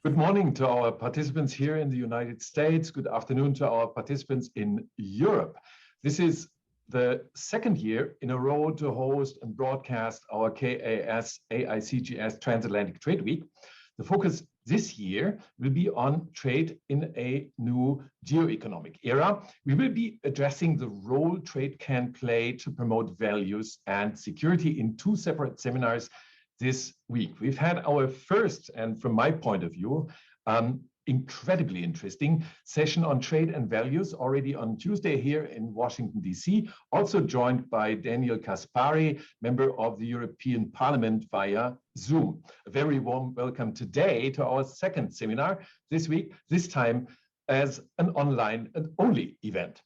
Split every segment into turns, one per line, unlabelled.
Good morning to our participants here in the United States. Good afternoon to our participants in Europe. This is the second year in a row to host and broadcast our KAS AICGS Transatlantic Trade Week. The focus this year will be on trade in a new geoeconomic era. We will be addressing the role trade can play to promote values and security in two separate seminars this week. We've had our first, and from my point of view, incredibly interesting session on trade and values already on Tuesday here in Washington, D.C., also joined by Daniel Kaspari, member of the European Parliament via Zoom. A very warm welcome today to our second seminar this week, this time as an online and only event.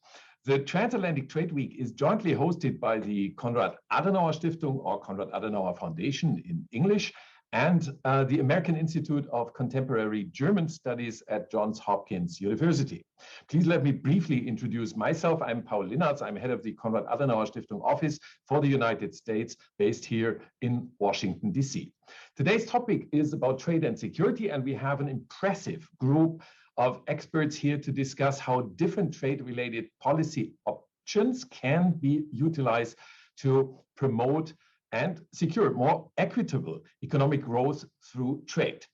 The Transatlantic Trade Week is jointly hosted by the Konrad Adenauer Stiftung, or Konrad Adenauer Foundation in English, and the American Institute of Contemporary German Studies at Johns Hopkins University. Please let me briefly introduce myself. I'm Paul Linnertz. I'm head of the Konrad Adenauer Stiftung office for the United States, based here in Washington, D.C. Today's topic is about trade and security, and we have an impressive group of experts here to discuss how different trade-related policy options can be utilized to promote and secure more equitable economic growth through trade.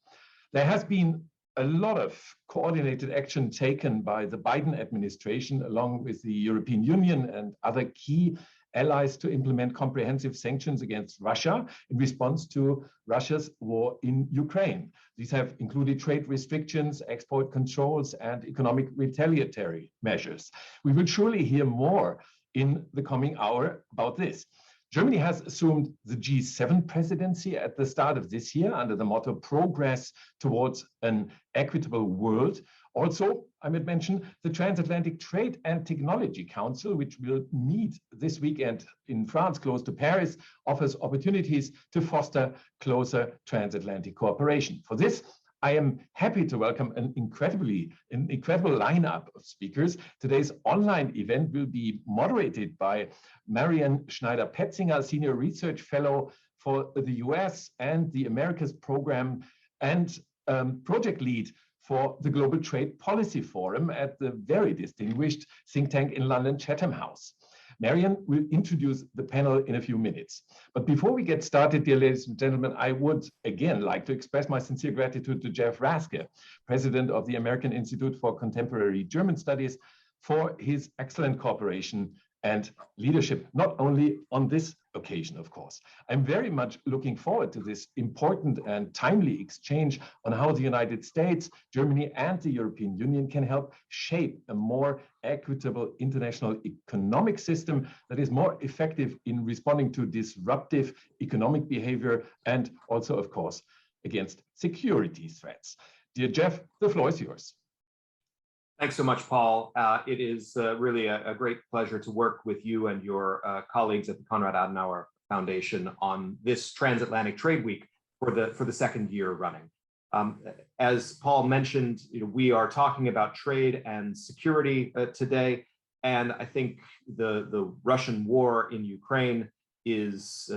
There has been a lot of coordinated action taken by the Biden administration, along with the European Union and other key allies, to implement comprehensive sanctions against Russia in response to Russia's war in Ukraine. These have included trade restrictions, export controls, and economic retaliatory measures. We will surely hear more in the coming hour about this. Germany has assumed the G7 presidency at the start of this year under the motto "Progress towards an Equitable World." Also, I might mention the Transatlantic Trade and Technology Council, which will meet this weekend in France, close to Paris, offers opportunities to foster closer transatlantic cooperation. For this, I am happy to welcome an incredible lineup of speakers. Today's online event will be moderated by Marianne Schneider-Petsinger, Senior Research Fellow for the US and the Americas Program and project lead for the Global Trade Policy Forum at the very distinguished think tank in London, Chatham House. Marianne will introduce the panel in a few minutes. But before we get started, dear ladies and gentlemen, I would again like to express my sincere gratitude to Jeff Raske, president of the American Institute for Contemporary German Studies, for his excellent cooperation and leadership, not only on this occasion, of course. I'm very much looking forward to this important and timely exchange on how the United States, Germany, and the European Union can help shape a more equitable international economic system that is more effective in responding to disruptive economic behavior and also, of course, against security threats. Dear Jeff, the floor is yours.
Thanks so much, Paul. It is really a great pleasure to work with you and your colleagues at the Konrad Adenauer Foundation on this Transatlantic Trade Week for the second year running. As Paul mentioned, we are talking about trade and security today, and I think the Russian war in Ukraine is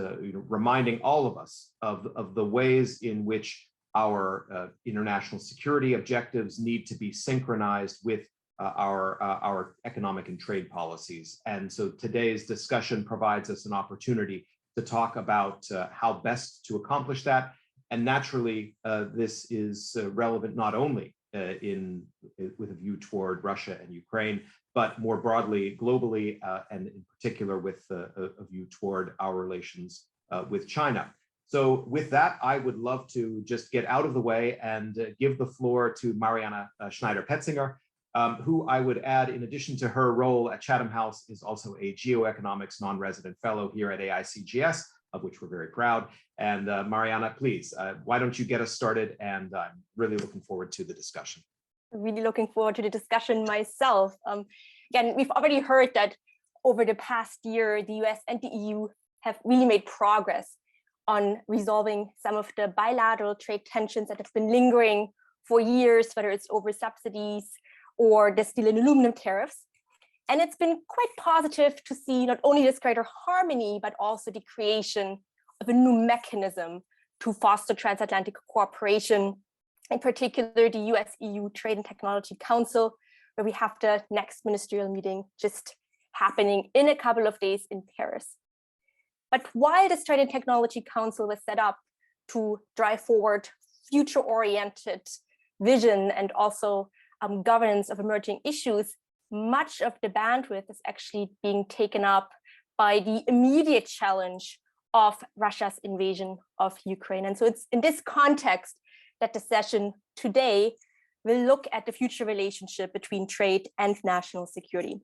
reminding all of us of the ways in which our international security objectives need to be synchronized with our economic and trade policies. And so today's discussion provides us an opportunity to talk about how best to accomplish that. And naturally, this is relevant not only with a view toward Russia and Ukraine, but more broadly, globally, and in particular with a view toward our relations with China. So with that, I would love to just get out of the way and give the floor to Marianne Schneider-Petsinger, who I would add, in addition to her role at Chatham House, is also a geoeconomics non-resident fellow here at AICGS, of which we're very proud. And Marianne, please, why don't you get us started? And I'm really looking forward to the discussion.
Really looking forward to the discussion myself. Again, we've already heard that over the past year, the US and the EU have really made progress on resolving some of the bilateral trade tensions that have been lingering for years, whether it's over subsidies or the steel and aluminum tariffs. And it's been quite positive to see not only this greater harmony, but also the creation of a new mechanism to foster transatlantic cooperation in particular the US-EU Trade and Technology Council, where we have the next ministerial meeting just happening in a couple of days in Paris. But while this Trade and Technology Council was set up to drive forward future-oriented vision and also governance of emerging issues, much of the bandwidth is actually being taken up by the immediate challenge of Russia's invasion of Ukraine. And so it's in this context that the session today will look at the future relationship between trade and national security.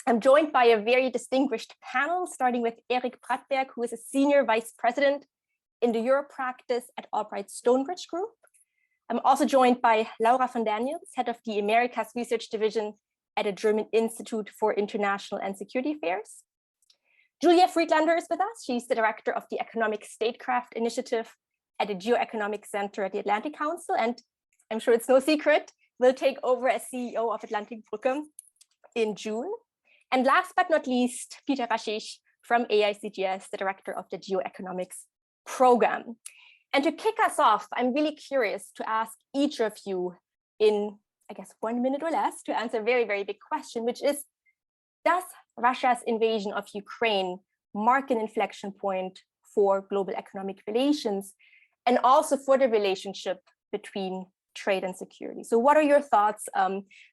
I'm joined by a very distinguished panel, starting with Erik Brattberg, who is a senior vice president in the Europe practice at Albright Stonebridge Group. I'm also joined by Laura von Daniels, head of the Americas Research Division at the German Institute for International and Security Affairs. Julia Friedlander is with us. She's the director of the Economic Statecraft Initiative at the GeoEconomics Center at the Atlantic Council. And I'm sure it's no secret, will take over as CEO of Atlantic Brücke in June. And last but not least, Peter Rashish from AICGS, the director of the Geoeconomics Program. And to kick us off, I'm really curious to ask each of you in, I guess, 1 minute or less to answer a very, very big question, which is, does Russia's invasion of Ukraine mark an inflection point for global economic relations and also for the relationship between trade and security? So what are your thoughts,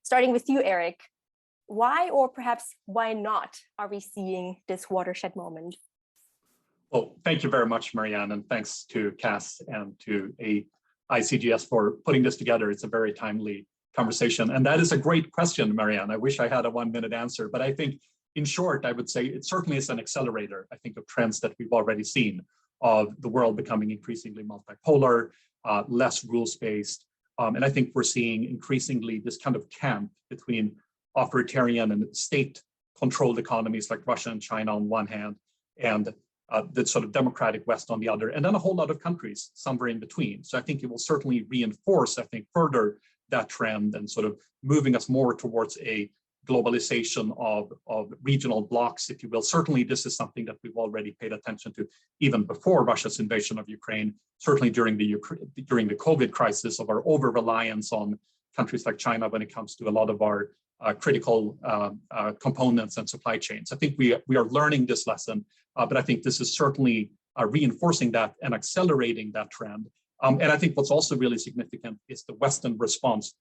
starting with you, Erik? Why, or perhaps why not, are we seeing this watershed moment?
Well, thank you very much, Marianne, and thanks to KAS and to AICGS for putting this together. It's a very timely conversation. And that is a great question, Marianne. I wish I had a 1 minute answer, but I think in short, I would say it certainly is an accelerator, I think, of trends that we've already seen of the world becoming increasingly multipolar, less rules-based. And I think we're seeing increasingly this kind of camp between authoritarian and state-controlled economies like Russia and China on one hand, and the sort of democratic West on the other, and then a whole lot of countries somewhere in between. So I think it will certainly reinforce, I think, further that trend and sort of moving us more towards a globalization of regional blocs, if you will. Certainly, this is something that we've already paid attention to even before Russia's invasion of Ukraine, certainly during the COVID crisis, of our over-reliance on countries like China when it comes to a lot of our critical components and supply chains. I think we are learning this lesson, but I think this is certainly reinforcing that and accelerating that trend. And I think what's also really significant is the Western response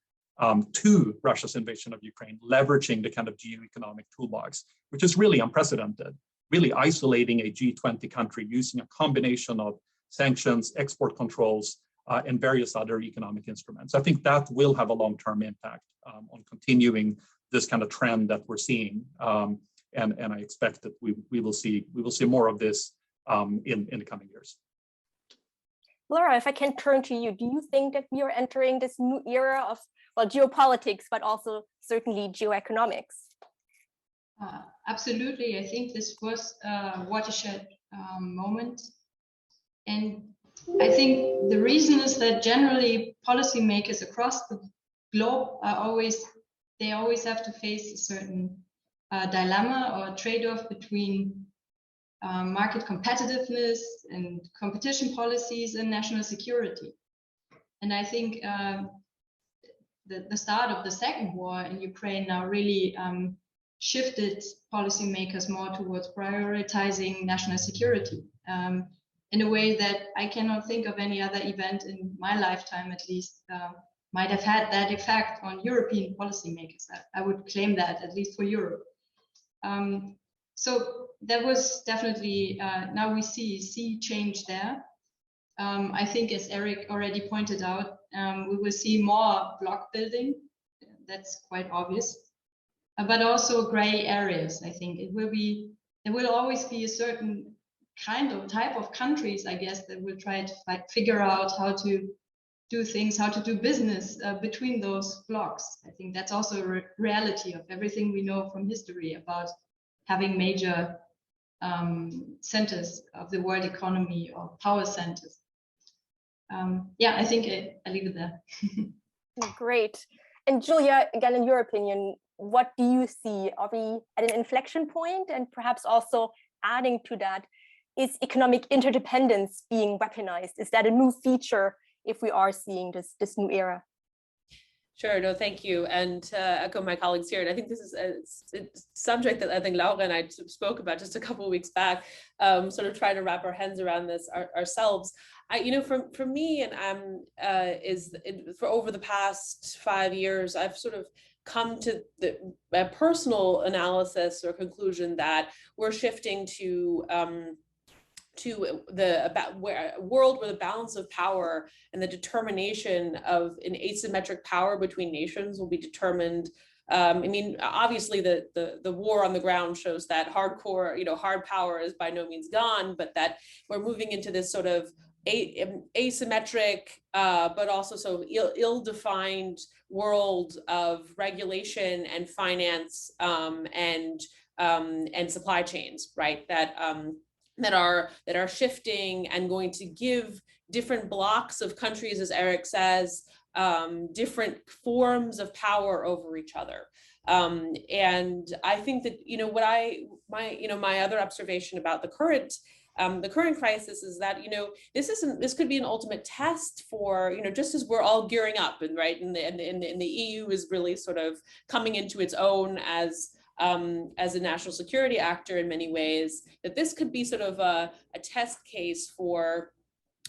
to Russia's invasion of Ukraine, leveraging the kind of geoeconomic toolbox, which is really unprecedented, really isolating a G20 country using a combination of sanctions, export controls, and various other economic instruments. I think that will have a long-term impact on continuing this kind of trend that we're seeing, and I expect that we will see more of this in the coming years.
Laura, if I can turn to you, do you think that we are entering this new era of, well, geopolitics, but also certainly geoeconomics?
Absolutely. I think this was a watershed moment. And I think the reason is that generally policymakers across the globe they always have to face a certain dilemma or trade-off between market competitiveness and competition policies and national security. And I think the start of the second war in Ukraine now really shifted policymakers more towards prioritizing national security in a way that I cannot think of any other event in my lifetime, at least, might have had that effect on European policymakers. I would claim that, at least for Europe. So there was definitely, now we see change there. I think, as Erik already pointed out, we will see more block building. That's quite obvious, but also gray areas. I think there will always be a certain type of countries, I guess, that will try to figure out how to do things, how to do business between those blocks. I think that's also a reality of everything we know from history about having major centers of the world economy or power centers. Yeah, I think I leave it there.
Great. And Julia, again, in your opinion, what do you see? Are we at an inflection point? And perhaps also adding to that, is economic interdependence being weaponized? Is that a new feature if we are seeing this new era?
Sure, no, thank you. And to echo my colleagues here, and I think this is a subject that I think Laura and I spoke about just a couple of weeks back, sort of trying to wrap our heads around this ourselves. For me, and for over the past 5 years, I've sort of come to a personal analysis or conclusion that we're shifting to a world where the balance of power and the determination of an asymmetric power between nations will be determined. Obviously the war on the ground shows that hard power is by no means gone, but that we're moving into this sort of asymmetric, but also so ill-defined world of regulation and finance and supply chains, right? That are shifting and going to give different blocks of countries, as Erik says, different forms of power over each other. And I think that my other observation about the current crisis is that this could be an ultimate test for just as we're all gearing up and the EU is really sort of coming into its own as a national security actor in many ways, that this could be sort of a test case for,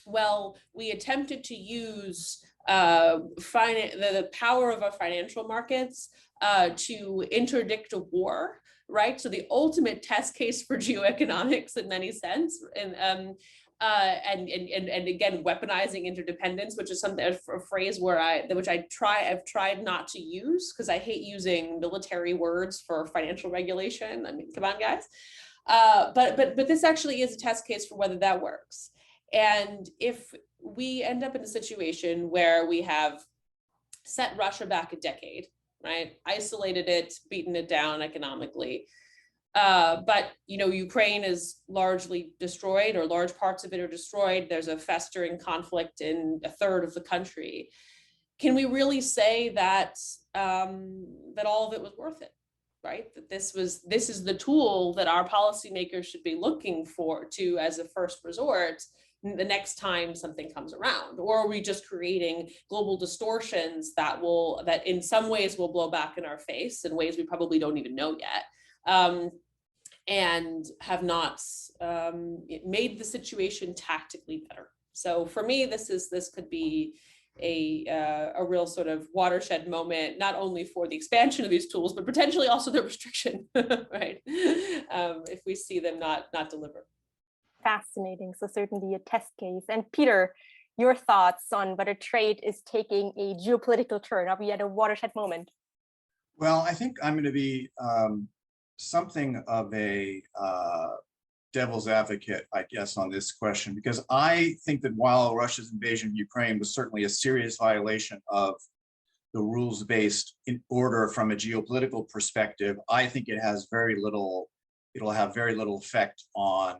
well, we attempted to use the power of our financial markets to interdict a war, right? So the ultimate test case for geoeconomics in many sense, and again, weaponizing interdependence, which is a phrase I've tried not to use because I hate using military words for financial regulation. I mean, come on, guys. But this actually is a test case for whether that works. And if we end up in a situation where we have set Russia back a decade, right, isolated it, beaten it down economically, but Ukraine is largely destroyed, or large parts of it are destroyed. There's a festering conflict in a third of the country. Can we really say that that all of it was worth it, right? That this is the tool that our policymakers should be looking to as a first resort the next time something comes around? Or are we just creating global distortions that in some ways will blow back in our face in ways we probably don't even know yet? And have not made the situation tactically better. So for me, this could be a real sort of watershed moment, not only for the expansion of these tools, but potentially also their restriction, right? If we see them not deliver.
Fascinating. So certainly a test case. And Peter, your thoughts on whether trade is taking a geopolitical turn? Are we at a watershed moment?
Well, I think I'm going to be something of a devil's advocate, I guess, on this question, because I think that while Russia's invasion of Ukraine was certainly a serious violation of the rules-based order from a geopolitical perspective, I think it'll have very little effect on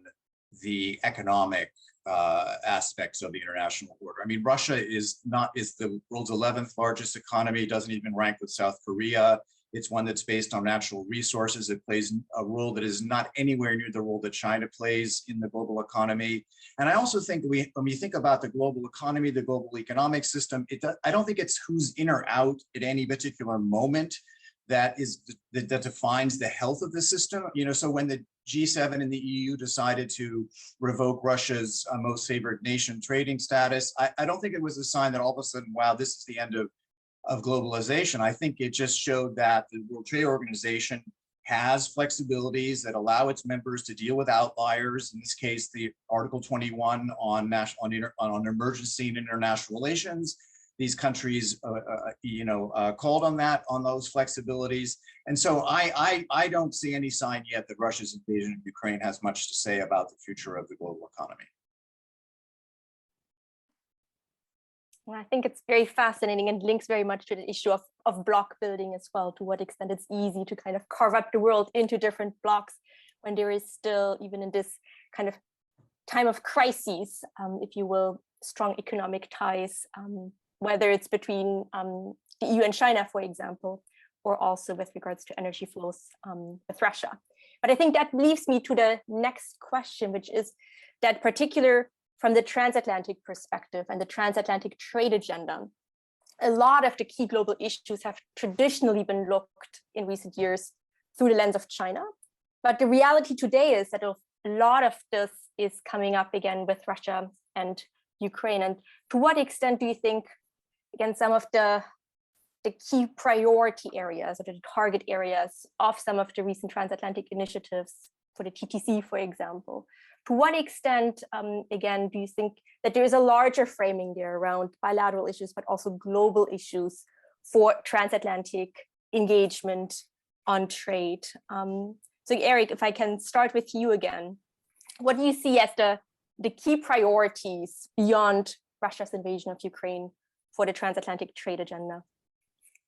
the economic aspects of the international order. I mean, Russia is the world's 11th largest economy, doesn't even rank with South Korea. It's one that's based on natural resources. It plays a role that is not anywhere near the role that China plays in the global economy. And I also think when we think about the global economy, the global economic system, I don't think it's who's in or out at any particular moment that defines the health of the system. So when the G7 and the EU decided to revoke Russia's most favored nation trading status, I don't think it was a sign that all of a sudden, wow, this is the end of globalization. I think it just showed that the World Trade Organization has flexibilities that allow its members to deal with outliers. In this case, the Article 21 on emergency and international relations. These countries, called on those flexibilities. And so I don't see any sign yet that Russia's invasion of Ukraine has much to say about the future of the global economy.
Well, I think it's very fascinating and links very much to the issue of block building as well, to what extent it's easy to kind of carve up the world into different blocks when there is still, even in this kind of time of crises, if you will, strong economic ties, whether it's between the EU and China, for example, or also with regards to energy flows with Russia. But I think that leads me to the next question, which is that particular from the transatlantic perspective and the transatlantic trade agenda, a lot of the key global issues have traditionally been looked in recent years through the lens of China. But the reality today is that a lot of this is coming up again with Russia and Ukraine. And to what extent do you think, again, some of the key priority areas or the target areas of some of the recent transatlantic initiatives for the TTC, for example, to what extent, again, do you think that there is a larger framing there around bilateral issues, but also global issues for transatlantic engagement on trade? So Erik, if I can start with you again, what do you see as the key priorities beyond Russia's invasion of Ukraine for the transatlantic trade agenda?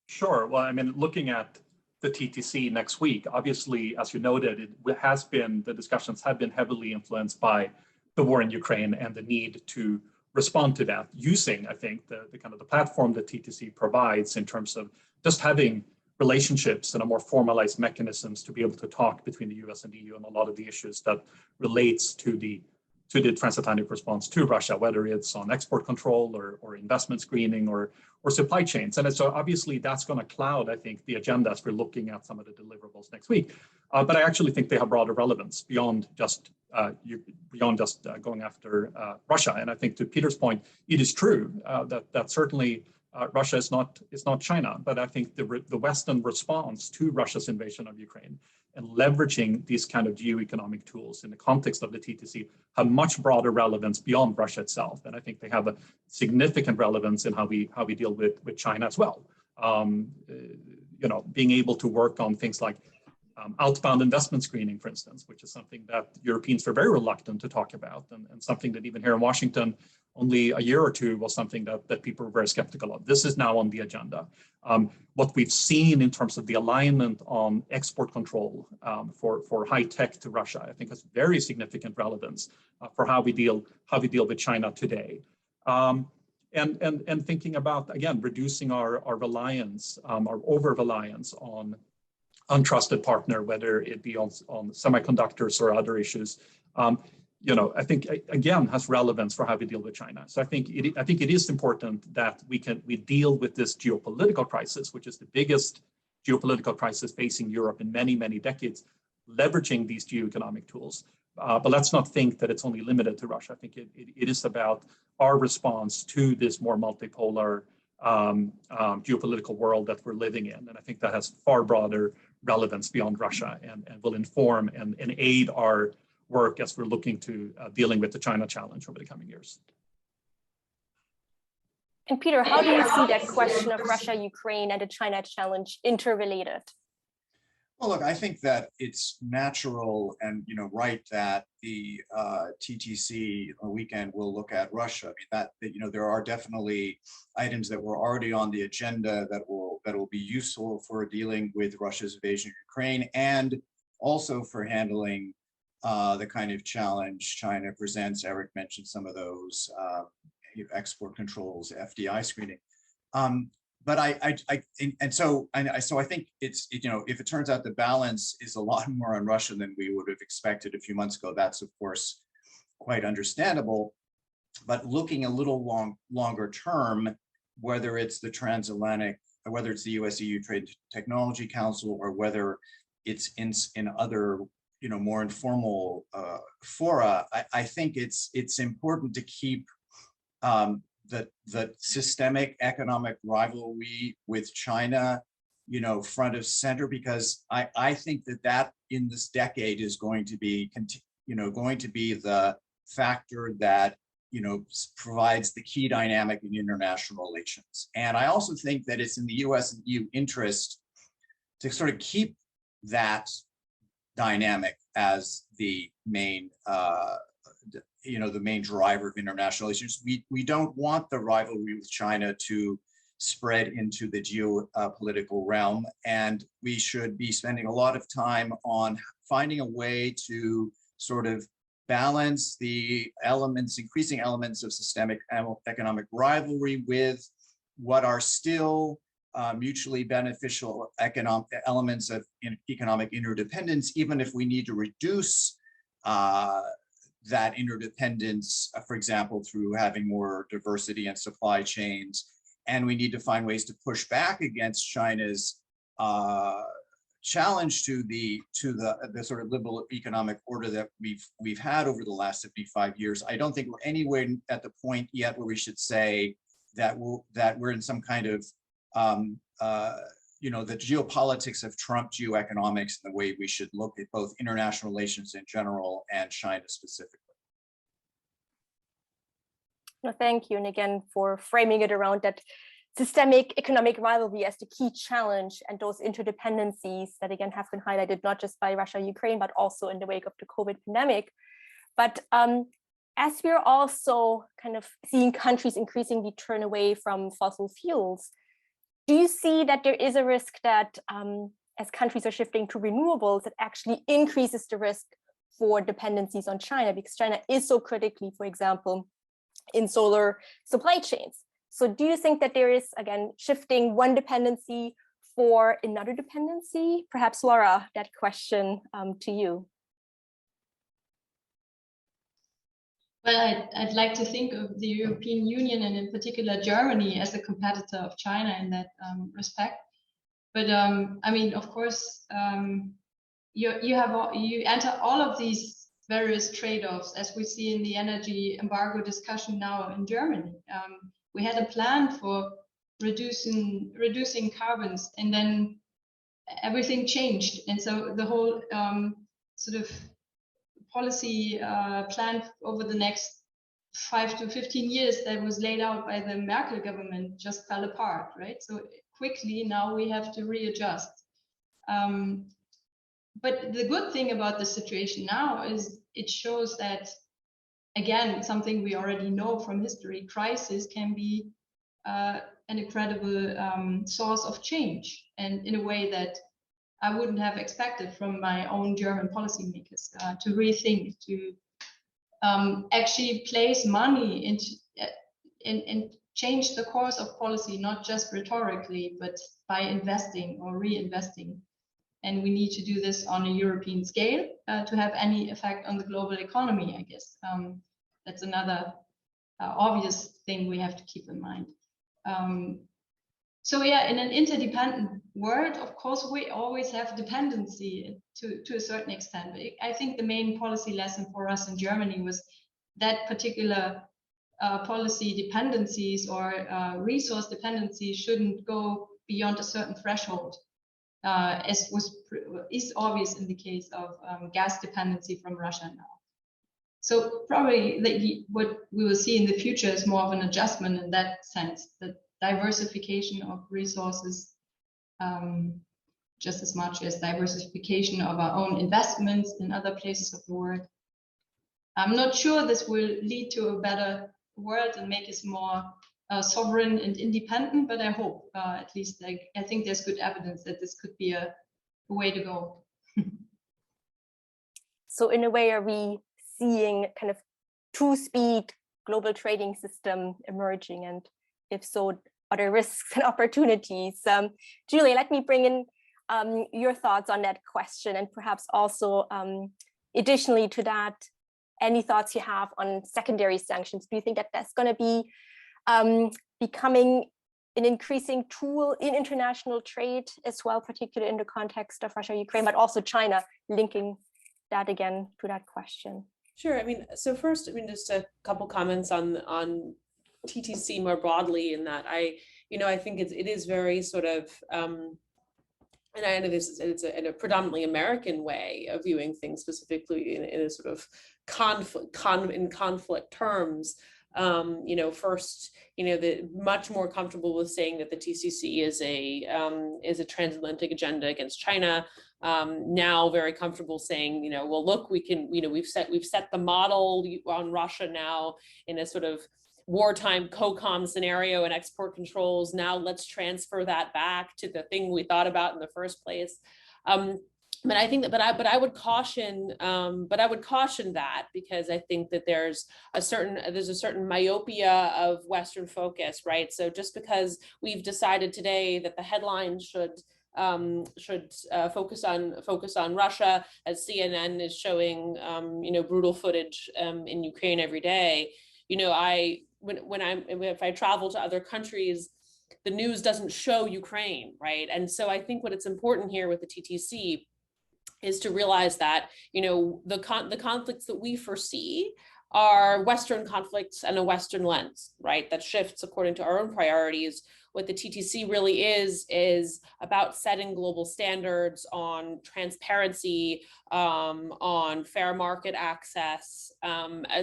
Sure. Well, I mean, looking at the TTC next week, obviously, as you noted, the discussions have been heavily influenced by the war in Ukraine and the need to respond to that using, I think, the kind of the platform that TTC provides in terms of just having relationships and a more formalized mechanisms to be able to talk between the US and the EU on a lot of the issues that relates to the transatlantic response to Russia, whether it's on export control or investment screening or supply chains. And so obviously that's going to cloud, I think, the agenda as we're looking at some of the deliverables next week. But I actually think they have broader relevance beyond just going after Russia. And I think to Peter's point, it is true that certainly Russia is not China, but I think the Western response to Russia's invasion of Ukraine and leveraging these kind of geoeconomic tools in the context of the TTC have much broader relevance beyond Russia itself. And I think they have a significant relevance in how we deal with China as well. Being able to work on things like outbound investment screening, for instance, which is something that Europeans were very reluctant to talk about, and something that even here in Washington, only a year or two was something that people were very skeptical of. This is now on the agenda. What we've seen in terms of the alignment on export control for high tech to Russia, I think has very significant relevance for how we deal with China today. And thinking about, again, reducing our reliance, our over-reliance on untrusted partner, whether it be on semiconductors or other issues, I think again has relevance for how we deal with China. So I think it is important that we deal with this geopolitical crisis, which is the biggest geopolitical crisis facing Europe in many, many decades, leveraging these geoeconomic tools. But let's not think that it's only limited to Russia. I think it is about our response to this more multipolar geopolitical world that we're living in. And I think that has far broader relevance beyond Russia and will inform and aid our work as we're looking to dealing with the China challenge over the coming years.
And Peter, how do you see that question of Russia, Ukraine, and the China challenge interrelated?
Well, look, I think that it's natural and right that the TTC weekend will look at Russia. I mean, there are definitely items that were already on the agenda that will be useful for dealing with Russia's invasion of Ukraine and also for handling the kind of challenge China presents. Erik mentioned some of those export controls, FDI screening. But so I think it's, if it turns out the balance is a lot more on Russia than we would have expected a few months ago, that's of course quite understandable. But looking a little longer term, whether it's the transatlantic, or whether it's the US-EU Trade Technology Council, or whether it's in other more informal fora, I think it's important to keep the systemic economic rivalry with China, front of center, because I think that in this decade is going to be the factor that provides the key dynamic in international relations. And I also think that it's in the US and EU interest to sort of keep that dynamic as the main the main driver of international issues. We don't want the rivalry with China to spread into the geopolitical realm, and we should be spending a lot of time on finding a way to sort of balance the increasing elements of systemic economic rivalry with what are still mutually beneficial economic elements of economic interdependence, even if we need to reduce that interdependence, for example, through having more diversity in supply chains. And we need to find ways to push back against China's challenge to the sort of liberal economic order that we've had over the last 75 years. I don't think we're anywhere at the point yet where we should say that we're in some kind of the geopolitics have trumped geoeconomics in the way we should look at both international relations in general and China specifically.
No, thank you. And again, for framing it around that systemic economic rivalry as the key challenge and those interdependencies that again have been highlighted not just by Russia, Ukraine, but also in the wake of the COVID pandemic. But as we're also kind of seeing countries increasingly turn away from fossil fuels, do you see that there is a risk that as countries are shifting to renewables, it actually increases the risk for dependencies on China, because China is so critically, for example, in solar supply chains? So do you think that there is, again, shifting one dependency for another dependency? Perhaps, Laura, that question to you.
Well, I'd like to think of the European Union and in particular Germany as a competitor of China in that respect. But I mean, of course, you enter all of these various trade-offs, as we see in the energy embargo discussion now in Germany. We had a plan for reducing carbons, and then everything changed, and so the whole sort of policy plan over the next 5 to 15 years that was laid out by the Merkel government just fell apart, right? So quickly now we have to readjust. But the good thing about the situation now is it shows that, again, something we already know from history, crisis can be an incredible source of change, and in a way that I wouldn't have expected from my own German policymakers to rethink, to actually place money into and change the course of policy, not just rhetorically, but by investing or reinvesting. And we need to do this on a European scale to have any effect on the global economy, I guess. That's another obvious thing we have to keep in mind. So yeah, in an interdependent world, of course, we always have dependency to a certain extent. But I think the main policy lesson for us in Germany was that particular policy dependencies or resource dependencies shouldn't go beyond a certain threshold, as is obvious in the case of gas dependency from Russia now. So probably what we will see in the future is more of an adjustment in that sense, that diversification of resources just as much as diversification of our own investments in other places of the world. I'm not sure this will lead to a better world and make us more sovereign and independent, but I hope, at least I think there's good evidence that this could be a way to go.
So in a way, are we seeing kind of two-speed global trading system emerging? And if so, are there risks and opportunities? Julie, let me bring in your thoughts on that question, and perhaps also additionally to that, any thoughts you have on secondary sanctions. Do you think that that's going to be becoming an increasing tool in international trade as well, particularly in the context of Russia, Ukraine, but also China, linking that again to that question?
Sure. I mean, so first, I mean, just a couple comments on TTC more broadly, in that I think it is very sort of, and I know it's a predominantly American way of viewing things, specifically in a sort of conflict terms. First, the much more comfortable with saying that the TCC is a transatlantic agenda against China. Now very comfortable saying, well, look, we can, we've set the model on Russia now in a sort of wartime COCOM scenario and export controls. Now let's transfer that back to the thing we thought about in the first place. But I think that, but I would caution that, because I think that there's a certain myopia of Western focus, right? So just because we've decided today that the headlines should focus on Russia, as CNN is showing, brutal footage in Ukraine every day. If I travel to other countries, the news doesn't show Ukraine, right? And so I think what it's important here with the TTC is to realize that, the conflicts that we foresee are Western conflicts and a Western lens, right? That shifts according to our own priorities. What the TTC really is about setting global standards on transparency, on fair market access,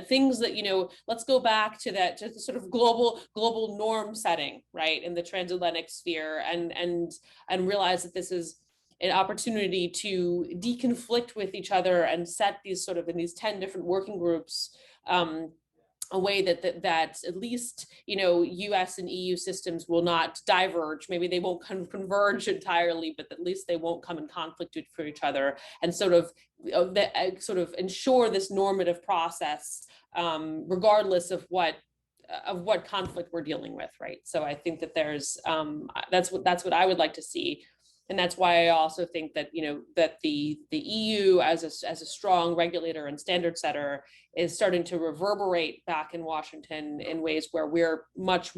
things that, let's go back to that, to the sort of global norm setting, right, in the transatlantic sphere, and realize that this is an opportunity to deconflict with each other and set these sort of in these 10 different working groups, a way that at least, US and EU systems will not diverge. Maybe they won't converge entirely, but at least they won't come in conflict for each other, and sort of ensure this normative process, regardless of what conflict we're dealing with, right? So I think that there's that's what I would like to see. And that's why I also think that, that the EU as a strong regulator and standard setter is starting to reverberate back in Washington in ways where we're much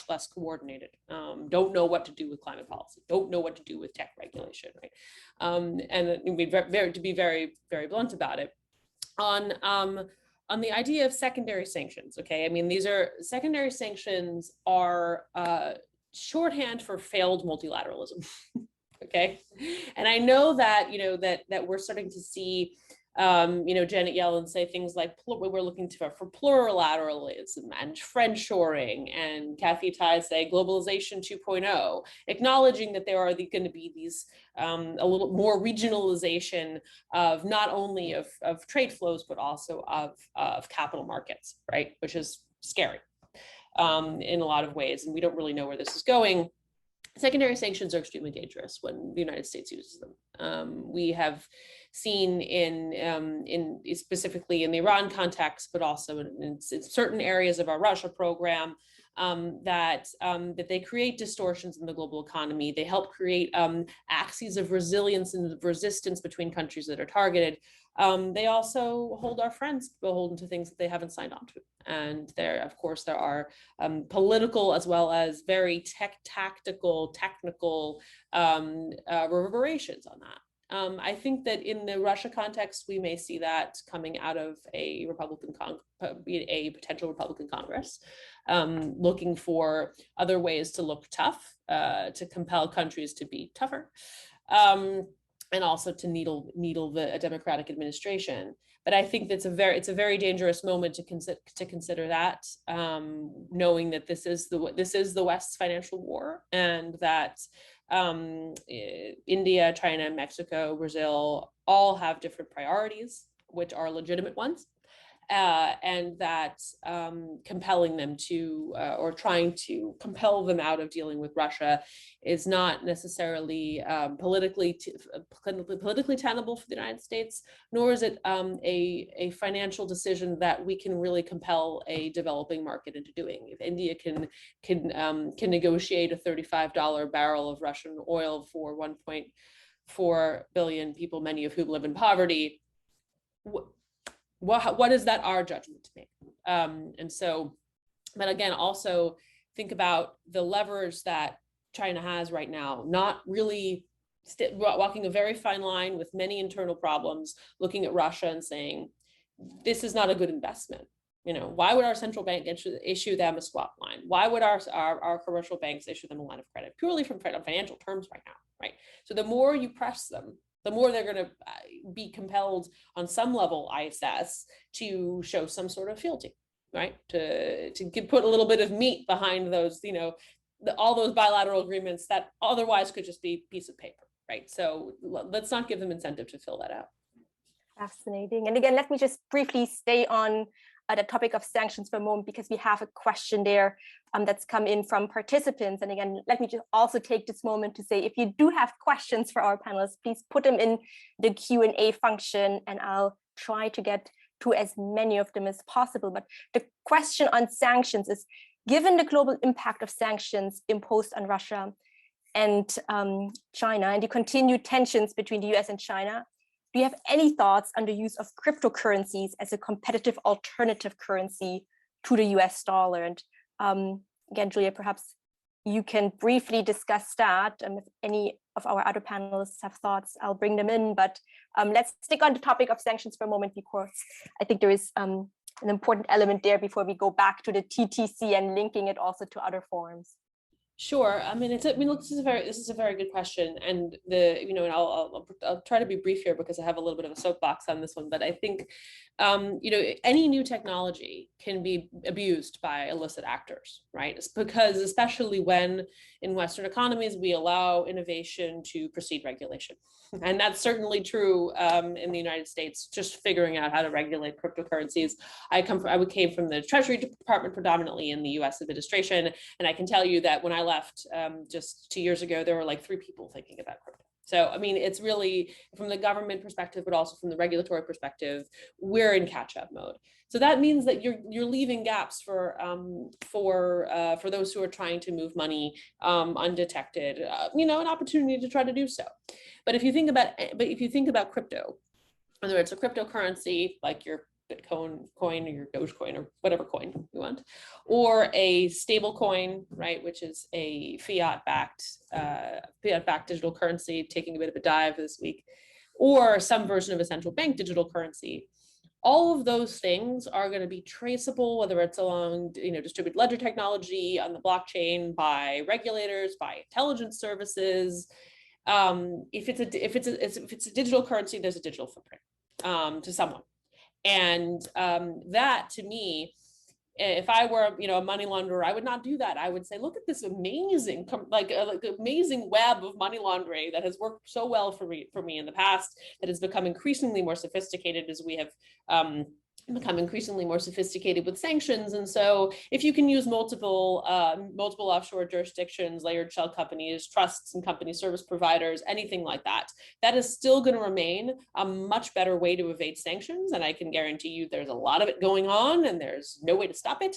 less coordinated. Don't know what to do with climate policy. Don't know what to do with tech regulation, right? And to be very, very blunt about it. On the idea of secondary sanctions, okay? I mean, secondary sanctions are shorthand for failed multilateralism. Okay, and I know that that we're starting to see, Janet Yellen say things like we're looking for plurilateralism and friendshoring, and Kathy Tai say globalization 2.0, acknowledging that there are going to be these a little more regionalization of not only of trade flows but also of capital markets, right? Which is scary in a lot of ways, and we don't really know where this is going. Secondary sanctions are extremely dangerous when the United States uses them. We have seen in specifically in the Iran context, but also in certain areas of our Russia program, that they create distortions in the global economy. They help create axes of resilience and resistance between countries that are targeted. They also hold our friends beholden to things that they haven't signed on to. And there are political as well as very technical reverberations on that. I think that in the Russia context, we may see that coming out of a potential Republican Congress, looking for other ways to look tough, to compel countries to be tougher. And also to needle a democratic administration. But I think that's it's a very dangerous moment to consider that, knowing that this is the West's financial war, and that India, China, Mexico, Brazil all have different priorities, which are legitimate ones. And that compelling them to, or trying to compel them out of dealing with Russia is not necessarily politically tenable for the United States, nor is it a financial decision that we can really compel a developing market into doing. If India can negotiate a $35 barrel of Russian oil for 1.4 billion people, many of whom live in poverty, what is that our judgment to make? And so, but again, also think about the levers that China has right now, not really walking a very fine line with many internal problems, looking at Russia and saying, this is not a good investment. Why would our central bank issue them a swap line? Why would our commercial banks issue them a line of credit? Purely from financial terms right now, right? So the more you press them, the more they're going to be compelled on some level, I assess, to show some sort of fealty, right? To put a little bit of meat behind those, all those bilateral agreements that otherwise could just be a piece of paper, right? So let's not give them incentive to fill that out.
Fascinating. And again, let me just briefly stay on the topic of sanctions for a moment, because we have a question there that's come in from participants. And again, let me just also take this moment to say, if you do have questions for our panelists, please put them in the Q&A function, and I'll try to get to as many of them as possible. But the question on sanctions is, given the global impact of sanctions imposed on Russia and China and the continued tensions between the US and China, do you have any thoughts on the use of cryptocurrencies as a competitive alternative currency to the US dollar? And again, Julia, perhaps you can briefly discuss that. And if any of our other panelists have thoughts, I'll bring them in. But let's stick on the topic of sanctions for a moment, because I think there is an important element there before we go back to the TTC and linking it also to other forums.
Sure. I mean, look, this is a very good question, and and I'll try to be brief here because I have a little bit of a soapbox on this one. But I think, any new technology can be abused by illicit actors, right? It's because, especially when in Western economies we allow innovation to precede regulation, and that's certainly true in the United States. Just figuring out how to regulate cryptocurrencies. I came from the Treasury Department predominantly in the U.S. administration, and I can tell you that when I left just 2 years ago, there were like 3 people thinking about crypto. So, I mean, it's really from the government perspective, but also from the regulatory perspective, we're in catch-up mode. So that means that you're leaving gaps for those who are trying to move money undetected, an opportunity to try to do so. But if you think about crypto, whether it's a cryptocurrency like your Bitcoin coin or your Dogecoin or whatever coin you want, or a stable coin, right, which is a fiat-backed digital currency, taking a bit of a dive this week, or some version of a central bank digital currency. All of those things are going to be traceable, whether it's along distributed ledger technology on the blockchain, by regulators, by intelligence services. If it's a digital currency, there's a digital footprint to someone. And that, to me, if I were, a money launderer, I would not do that. I would say, look at this amazing, amazing web of money laundering that has worked so well for me in the past, that has become increasingly more sophisticated as we have become increasingly more sophisticated with sanctions. And so if you can use multiple offshore jurisdictions, layered shell companies, trusts and company service providers, anything like that, that is still going to remain a much better way to evade sanctions. And I can guarantee you there's a lot of it going on and there's no way to stop it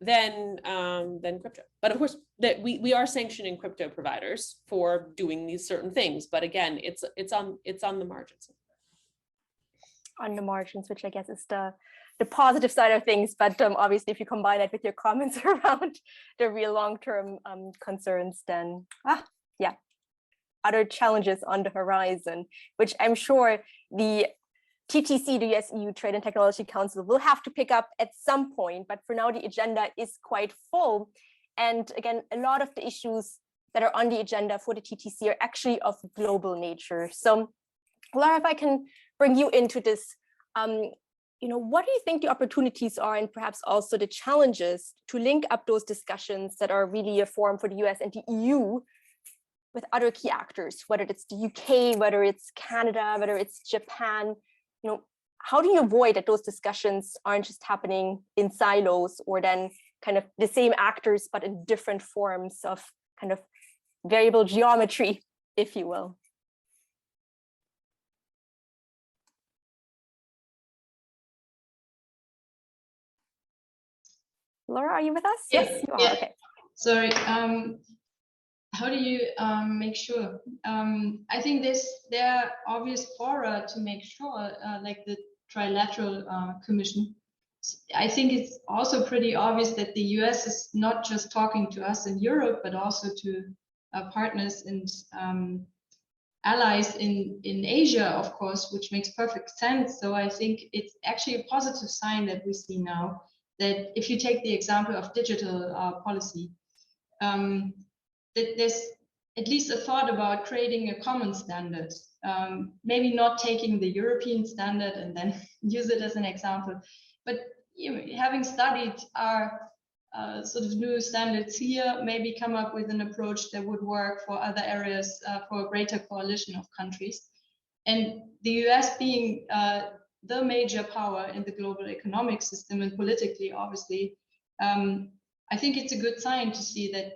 than crypto. But of course, that we are sanctioning crypto providers for doing these certain things. But again, it's on the margins.
On the margins, which I guess is the positive side of things, but obviously if you combine that with your comments around the real long-term concerns, then other challenges on the horizon, which I'm sure the TTC, the US-EU Trade and Technology Council, will have to pick up at some point, but for now the agenda is quite full. And again, a lot of the issues that are on the agenda for the TTC are actually of global nature. So Laura, if I can bring you into this, what do you think the opportunities are, and perhaps also the challenges to link up those discussions that are really a forum for the US and the EU with other key actors, whether it's the UK, whether it's Canada, whether it's Japan? How do you avoid that those discussions aren't just happening in silos, or then kind of the same actors, but in different forms of kind of variable geometry, if you will? Laura, are you with us?
Yes,
you are.
yeah.
Okay.
Sorry. How do you make sure? I think there are obvious fora to make sure, like the Trilateral Commission. I think it's also pretty obvious that the US is not just talking to us in Europe, but also to partners and allies in Asia, of course, which makes perfect sense. So I think it's actually a positive sign that we see now, that if you take the example of digital policy, that there's at least a thought about creating a common standard, maybe not taking the European standard and then use it as an example, but having studied our sort of new standards here, maybe come up with an approach that would work for other areas, for a greater coalition of countries. And the US being the major power in the global economic system and politically, obviously, I think it's a good sign to see that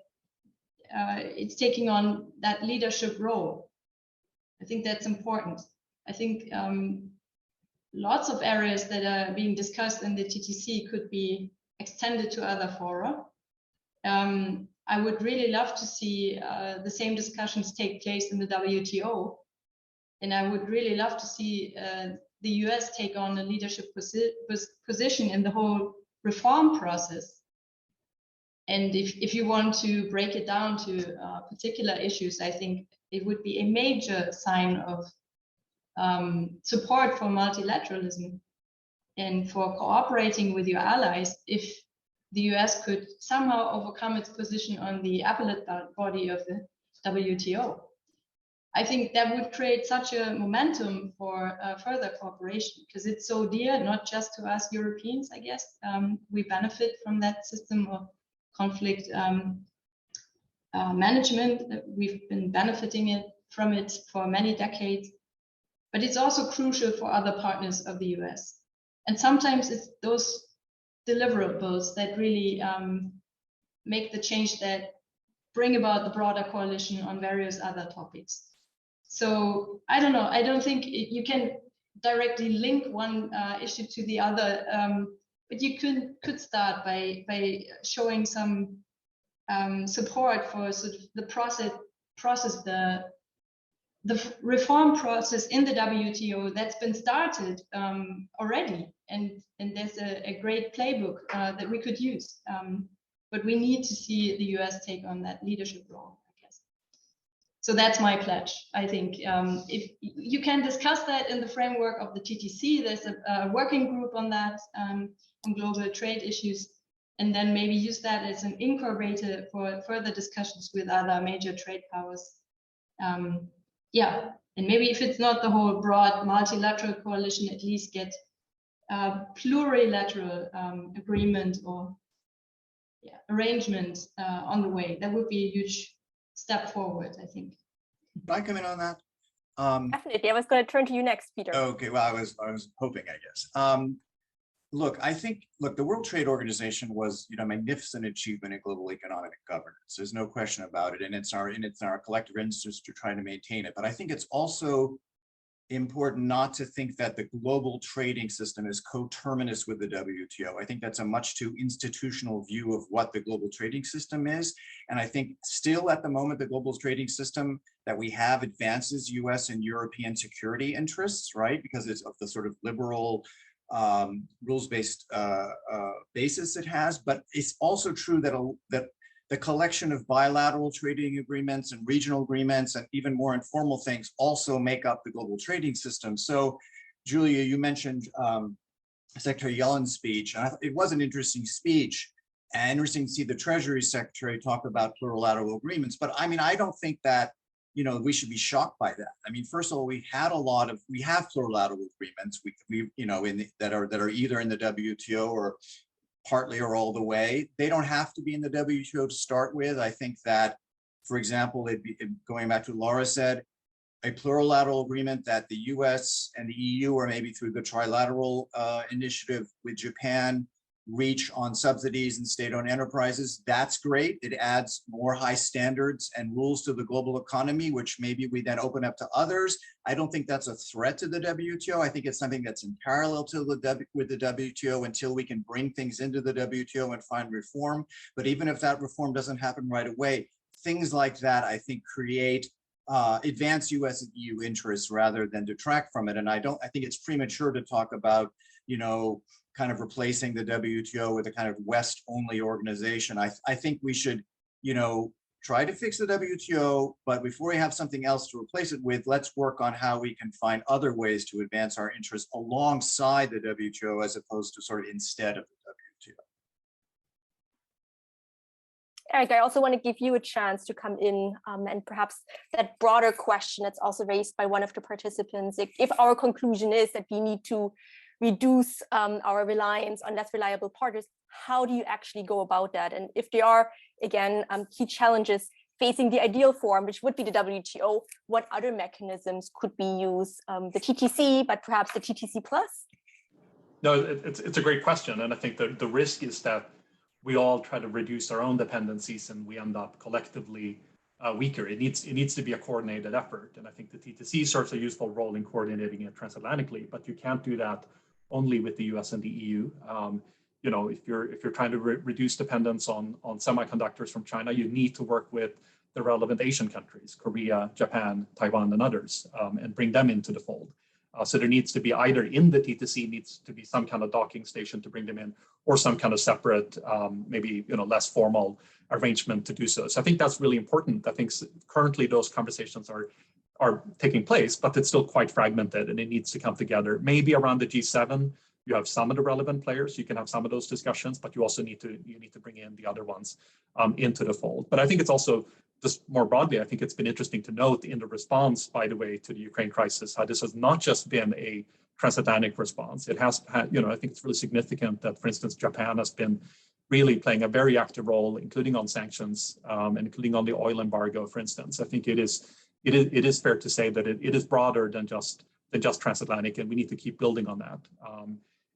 it's taking on that leadership role. I think that's important. I think lots of areas that are being discussed in the TTC could be extended to other fora. I would really love to see the same discussions take place in the WTO. And I would really love to see the US take on a leadership position in the whole reform process. And if you want to break it down to particular issues, I think it would be a major sign of support for multilateralism and for cooperating with your allies if the US could somehow overcome its position on the appellate body of the WTO. I think that would create such a momentum for further cooperation, because it's so dear, not just to us Europeans, I guess. We benefit from that system of conflict management. We've been benefiting from it for many decades, but it's also crucial for other partners of the US. And sometimes it's those deliverables that really make the change that bring about the broader coalition on various other topics. So I don't know, I don't think you can directly link one issue to the other, but you could start by showing some support for sort of the process, the reform process in the WTO that's been started already, and there's a great playbook that we could use, but we need to see the US take on that leadership role, I guess. So that's my pledge. I think if you can discuss that in the framework of the TTC, there's a working group on that, on global trade issues, and then maybe use that as an incubator for further discussions with other major trade powers. Yeah, and maybe if it's not the whole broad multilateral coalition, at least get plurilateral agreement or arrangement on the way. That would be a huge step forward, I think.
Can I come in on that?
Definitely. I was going to turn to you next, Peter.
Okay, well, I was hoping, I guess. Look, I think, the World Trade Organization was, a magnificent achievement in global economic governance. There's no question about it, and it's our collective interest to try to maintain it. But I think it's also important not to think that the global trading system is coterminous with the WTO. I think that's a much too institutional view of what the global trading system is. And I think still at the moment, the global trading system that we have advances US and European security interests, right? Because it's of the sort of liberal rules-based basis it has. But it's also true that the collection of bilateral trading agreements and regional agreements and even more informal things also make up the global trading system. So, Julia, you mentioned Secretary Yellen's speech. It was an interesting speech, and interesting to see the Treasury Secretary talk about plurilateral agreements. But I mean, I don't think that we should be shocked by that. I mean, first of all, we have plurilateral agreements that are either in the WTO or partly or all the way. They don't have to be in the WTO to start with. I think that, for example, going back to what Laura said, a plurilateral agreement that the US and the EU, or maybe through the trilateral initiative with Japan, reach on subsidies and state-owned enterprises, that's great. It adds more high standards and rules to the global economy, which maybe we then open up to others. I don't think that's a threat to the WTO. I think it's something that's in parallel to with the WTO until we can bring things into the WTO and find reform. But even if that reform doesn't happen right away, things like that, I think, create advance US and EU interests rather than detract from it. And I think it's premature to talk about, kind of replacing the WTO with a kind of West-only organization. I think we should, try to fix the WTO, but before we have something else to replace it with, let's work on how we can find other ways to advance our interests alongside the WTO as opposed to sort of instead of the WTO.
Erik, I also want to give you a chance to come in and perhaps that broader question that's also raised by one of the participants. If our conclusion is that we need to reduce our reliance on less reliable partners, how do you actually go about that? And if there are, again, key challenges facing the ideal form, which would be the WTO, what other mechanisms could be used? The TTC, but perhaps the TTC plus?
No, it's a great question. And I think the risk is that we all try to reduce our own dependencies and we end up collectively weaker. It needs to be a coordinated effort. And I think the TTC serves a useful role in coordinating it transatlantically, but you can't do that only with the US and the EU. if you're trying to reduce dependence on semiconductors from China, you need to work with the relevant Asian countries, Korea, Japan, Taiwan, and others, and bring them into the fold. So there needs to be either in the TTC needs to be some kind of docking station to bring them in, or some kind of separate, maybe less formal arrangement to do so. So I think that's really important. I think currently those conversations are taking place, but it's still quite fragmented, and it needs to come together. Maybe around the G7, you have some of the relevant players. You can have some of those discussions, but you also need to bring in the other ones into the fold. But I think it's also, just more broadly, I think it's been interesting to note in the response, by the way, to the Ukraine crisis, how this has not just been a transatlantic response. It has had, I think it's really significant that, for instance, Japan has been really playing a very active role, including on sanctions, and including on the oil embargo, for instance. I think it is fair to say that it is broader than just transatlantic, and we need to keep building on that.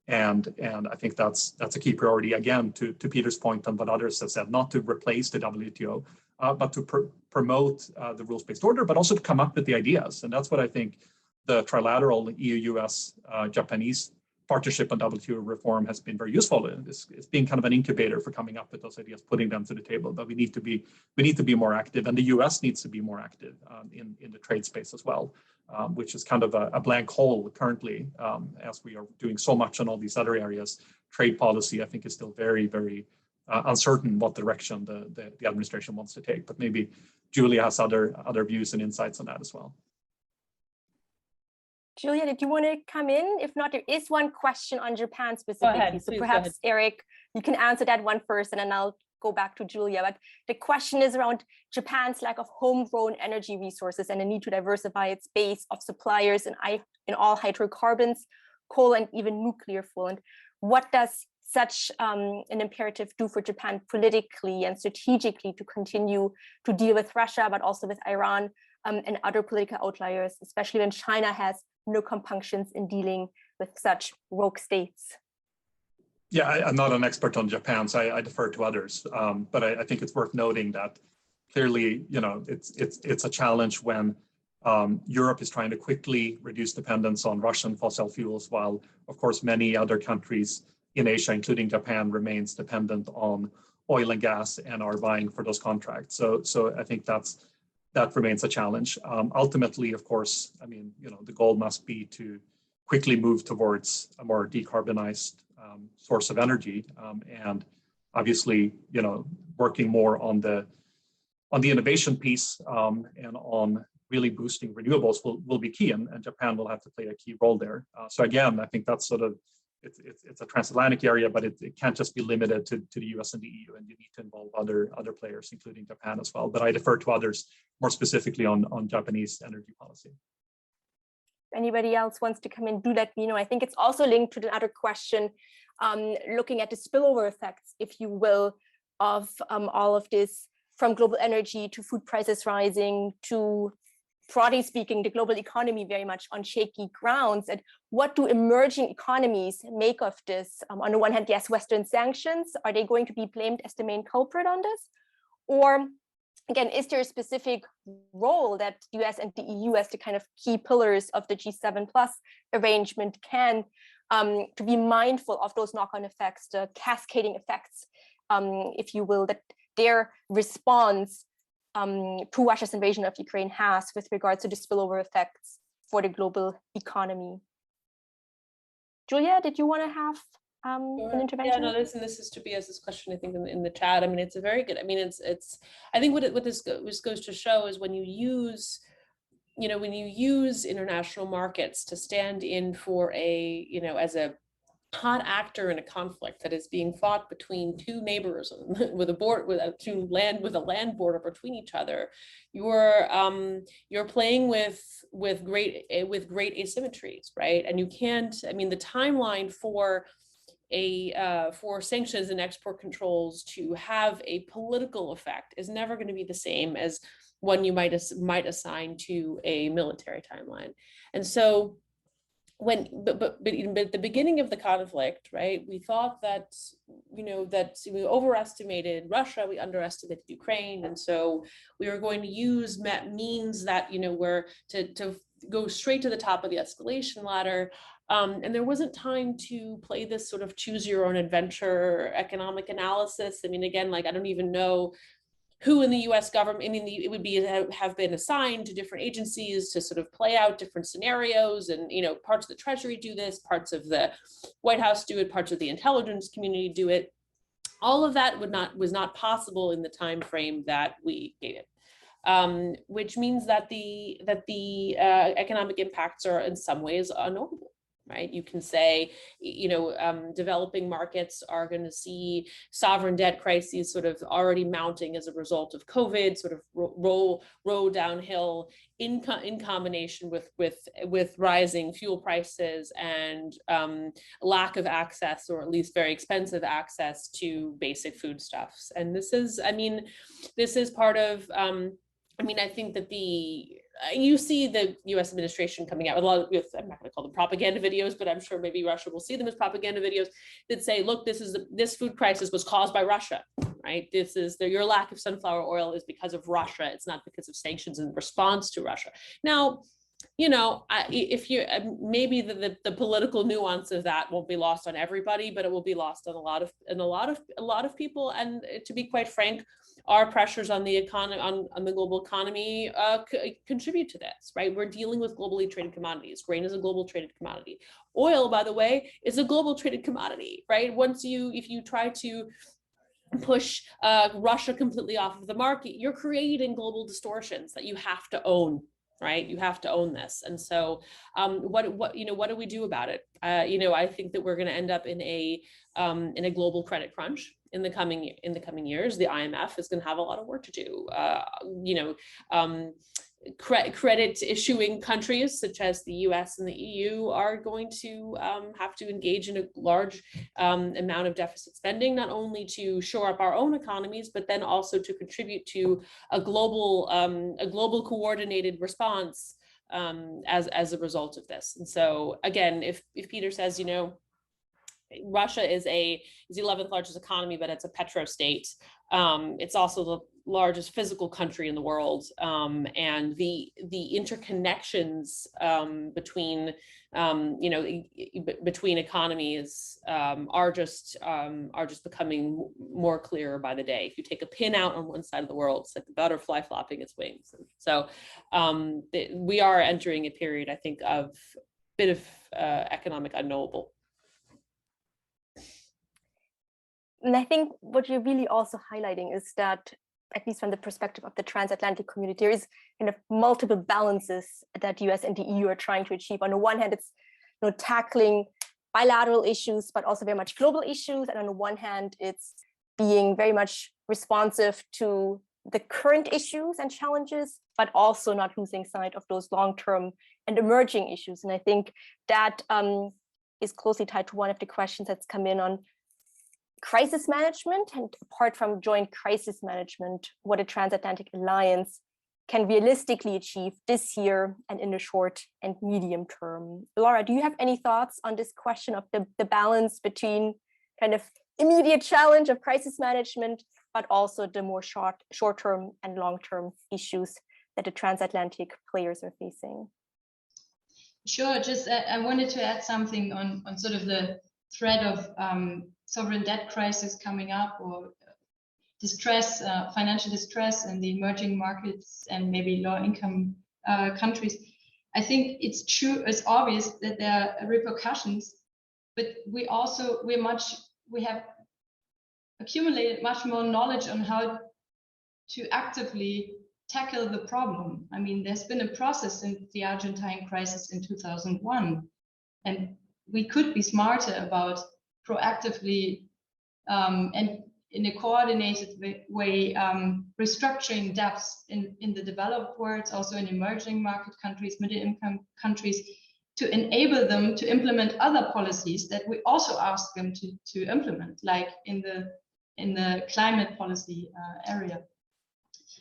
And I think that's a key priority, again, to Peter's point and what others have said, not to replace the WTO, but to promote the rules-based order, but also to come up with the ideas. And that's what I think the trilateral EU-US Japanese partnership on WTO reform has been very useful in. It's being kind of an incubator for coming up with those ideas, putting them to the table. But we need to be more active, and the US needs to be more active in the trade space as well, which is kind of a blank hole currently, as we are doing so much on all these other areas. Trade policy, I think, is still very, very uncertain what direction the administration wants to take. But maybe Julia has other views and insights on that as well.
Julia, did you want to come in? If not, there is one question on Japan specifically.
Go ahead,
so
please,
perhaps, Erik, you can answer that one first, and then I'll go back to Julia. But the question is around Japan's lack of homegrown energy resources and the need to diversify its base of suppliers in all hydrocarbons, coal, and even nuclear fuel. And what does such an imperative do for Japan politically and strategically to continue to deal with Russia, but also with Iran and other political outliers, especially when China has no compunctions in dealing with such rogue states?
Yeah, I'm not an expert on Japan, so I defer to others. But I think it's worth noting that clearly, it's a challenge when Europe is trying to quickly reduce dependence on Russian fossil fuels, while, of course, many other countries in Asia, including Japan, remains dependent on oil and gas and are vying for those contracts. So I think that remains a challenge. Ultimately, of course, I mean, the goal must be to quickly move towards a more decarbonized source of energy, and obviously, working more on the innovation piece and on really boosting renewables will be key, and Japan will have to play a key role there. So again, I think that's sort of it's a transatlantic area, but it can't just be limited to the US and the EU, and you need to involve other players, including Japan as well. But I defer to others more specifically on Japanese energy policy.
If anybody else wants to come in, do let me know. I think it's also linked to the other question, looking at the spillover effects, if you will, of all of this, from global energy to food prices rising to, broadly speaking, the global economy very much on shaky grounds. And what do emerging economies make of this? On the one hand, yes, Western sanctions, are they going to be blamed as the main culprit on this? Or again, is there a specific role that the US and the EU as the kind of key pillars of the G7 plus arrangement can to be mindful of those knock-on effects, the cascading effects, if you will, that their response to Russia's invasion of Ukraine has with regards to the spillover effects for the global economy? Julia, did you want to have an intervention?
Yeah, no, this is Tobias's question, I think, in the chat. I mean, it's a very good, I mean, it's I think what this goes to show is when you use, when you use international markets to stand in for as a hot actor in a conflict that is being fought between two neighbors with a land border between each other, you're playing with great asymmetries, right? And you can't, I mean, the timeline for sanctions and export controls to have a political effect is never going to be the same as one you might assign to a military timeline. And so but at the beginning of the conflict, right, we thought that, that we overestimated Russia, we underestimated Ukraine. And so we were going to use means that, were to go straight to the top of the escalation ladder And there wasn't time to play this sort of choose your own adventure economic analysis. I mean, again, like, I don't even know who in the US government, I mean, it would be have been assigned to different agencies to sort of play out different scenarios. And, you know, parts of the Treasury do this, parts of the White House do it, parts of the intelligence community do it. All of that was not possible in the time frame that we gave it, which means that the economic impacts are in some ways unknowable. Right? You can say, you know, developing markets are going to see sovereign debt crises sort of already mounting as a result of COVID, sort of roll downhill in combination with rising fuel prices and lack of access, or at least very expensive access to basic foodstuffs. And this is, I mean, this is part of, I mean, I think that you see the US administration coming out with a lot of, I'm not going to call them propaganda videos, but I'm sure maybe Russia will see them as propaganda videos that say, look, this food crisis was caused by Russia, right? Your lack of sunflower oil is because of Russia. It's not because of sanctions in response to Russia. Now, you know, if you maybe the political nuance of that won't be lost on everybody, but it will be lost on a lot of people. And to be quite frank, our pressures on the economy, on the global economy, contribute to this, right? We're dealing with globally traded commodities. Grain is a global traded commodity. Oil, by the way, is a global traded commodity, right? If you try to push Russia completely off of the market, you're creating global distortions that you have to own. Right, you have to own this, and so what do we do about it? You know, I think that we're going to end up in a global credit crunch in the coming years. The IMF is going to have a lot of work to do. You know, credit issuing countries such as the US and the EU are going to have to engage in a large amount of deficit spending, not only to shore up our own economies, but then also to contribute to a global coordinated response as a result of this. And so again, if Peter says, you know, Russia is the 11th largest economy, but it's a petrostate. It's also the largest physical country in the world, and the interconnections between you know, between economies are just becoming more clearer by the day. If you take a pin out on one side of the world, it's like the butterfly flopping its wings. And so we are entering a period, I think, of a bit of economic unknowable.
And I think what you're really also highlighting is that, at least from the perspective of the transatlantic community, there is kind of multiple balances that US and the EU are trying to achieve. On the one hand, it's, you know, tackling bilateral issues, but also very much global issues. And on the one hand, it's being very much responsive to the current issues and challenges, but also not losing sight of those long-term and emerging issues. And I think that is closely tied to one of the questions that's come in on crisis management, and apart from joint crisis management, what a transatlantic alliance can realistically achieve this year and in the short and medium term. Laura, do you have any thoughts on this question of the balance between kind of immediate challenge of crisis management, but also the more short-term and long-term issues that the transatlantic players are facing?
Sure, just I wanted to add something on sort of the threat of sovereign debt crisis coming up, or distress, financial distress in the emerging markets and maybe low-income countries. I think it's true, it's obvious that there are repercussions, but we have accumulated much more knowledge on how to actively tackle the problem. I mean, there's been a process in the Argentine crisis in 2001, and we could be smarter about proactively and in a coordinated way restructuring debts in the developed world, also in emerging market countries, middle-income countries, to enable them to implement other policies that we also ask them to implement, like in the climate policy area.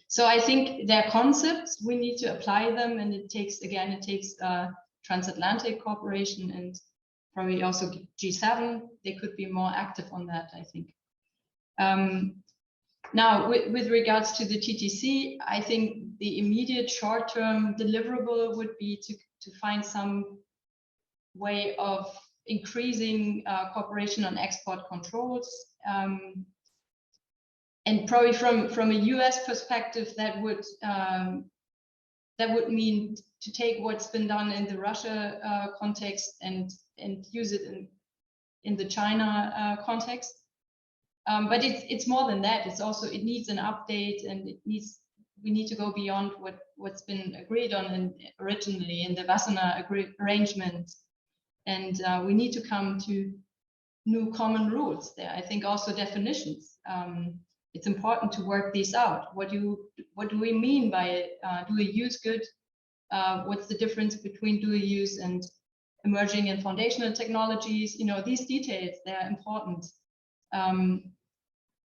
So I think they're concepts, we need to apply them, and it takes transatlantic cooperation and probably also G7. They could be more active on that, I think. Now, with regards to the TTC, I think the immediate short-term deliverable would be to find some way of increasing cooperation on export controls. And probably from a US perspective, that would mean to take what's been done in the Russia context and use it in the China context. But it's more than that. It's also, it needs an update, and we need to go beyond what's been agreed on originally in the Wassenaar arrangement. And we need to come to new common rules there. I think also definitions. It's important to work these out. What do we mean by it? Dual use good? What's the difference between dual use and emerging and foundational technologies? You know, these details, they're important.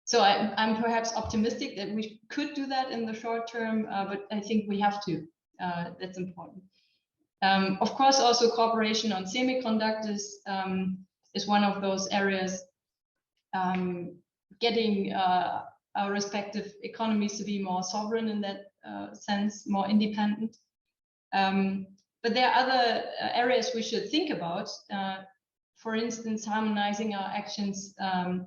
So I'm perhaps optimistic that we could do that in the short term, but I think we have to. That's important. Of course, also cooperation on semiconductors is one of those areas. Getting our respective economies to be more sovereign in that sense, more independent. But there are other areas we should think about. For instance, harmonizing our actions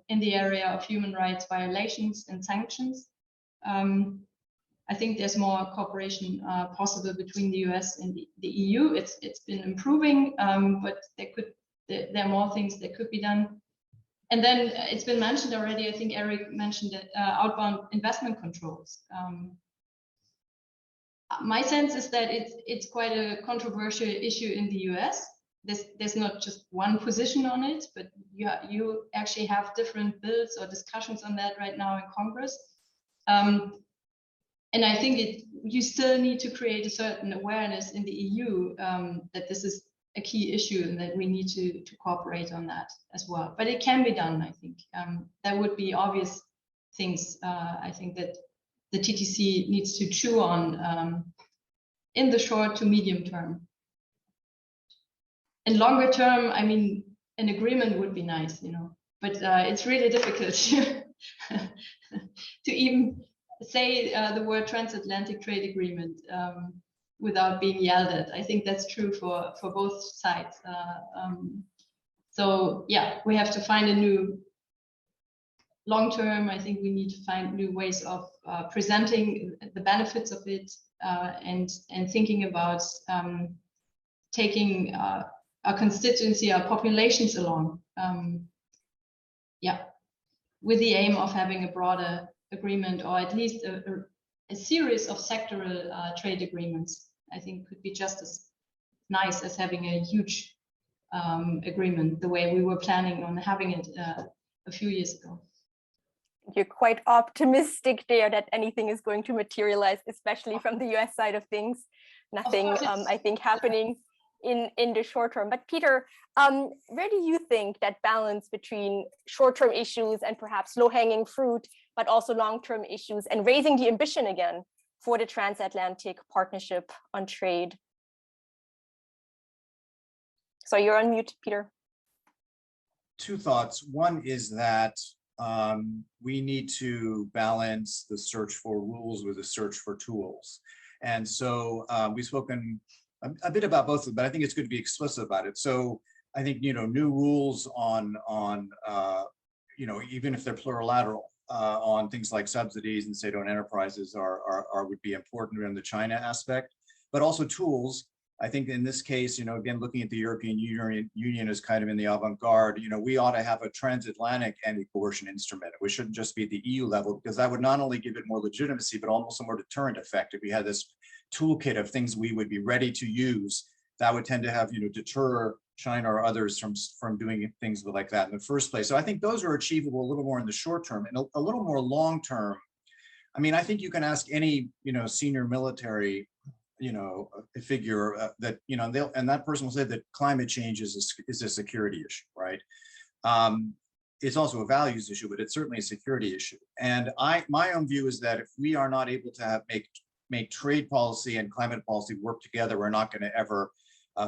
in the area of human rights violations and sanctions. I think there's more cooperation possible between the US and the EU. It's been improving, but there are more things that could be done. And then it's been mentioned already, I think Erik mentioned it, outbound investment controls. My sense is that it's quite a controversial issue in the US. There's not just one position on it, but you actually have different bills or discussions on that right now in Congress. And I think you still need to create a certain awareness in the EU that this is a key issue and that we need to cooperate on that as well. But it can be done, I think. There would be obvious things I think that the TTC needs to chew on in the short to medium term. In longer term, I mean, an agreement would be nice, you know, but it's really difficult to even say the word transatlantic trade agreement without being yelled at. I think that's true for both sides. So yeah, we have to find a new long term. I think we need to find new ways of presenting the benefits of it and thinking about taking our constituency, our populations along. Yeah, with the aim of having a broader agreement, or at least a series of sectoral trade agreements. I think could be just as nice as having a huge agreement, the way we were planning on having it a few years ago.
You're quite optimistic there that anything is going to materialize, especially from the US side of things. Nothing, I think, happening in the short term. But Peter, where do you think that balance between short-term issues and perhaps low-hanging fruit, but also long-term issues, and raising the ambition again for the transatlantic partnership on trade? So you're on mute, Peter.
Two thoughts. One is that we need to balance the search for rules with the search for tools. And so we've spoken a bit about both of them, but I think it's good to be explicit about it. So I think, you know, new rules on you know, even if they're plurilateral, on things like subsidies and state-owned enterprises would be important in the China aspect, but also tools. I think in this case, you know, again, looking at the European Union as kind of in the avant-garde, you know, we ought to have a transatlantic anti-coercion instrument. It shouldn't just be at the EU level, because that would not only give it more legitimacy, but almost a more deterrent effect. If we had this toolkit of things we would be ready to use, that would tend to have, you know, deter China or others from doing things like that in the first place. So I think those are achievable a little more in the short term, and a little more long term. I mean, I think you can ask any, you know, senior military, you know, a figure that, you know, and that person will say that climate change is a security issue, right? It's also a values issue, but it's certainly a security issue. And my own view is that if we are not able to make trade policy and climate policy work together, we're not going to ever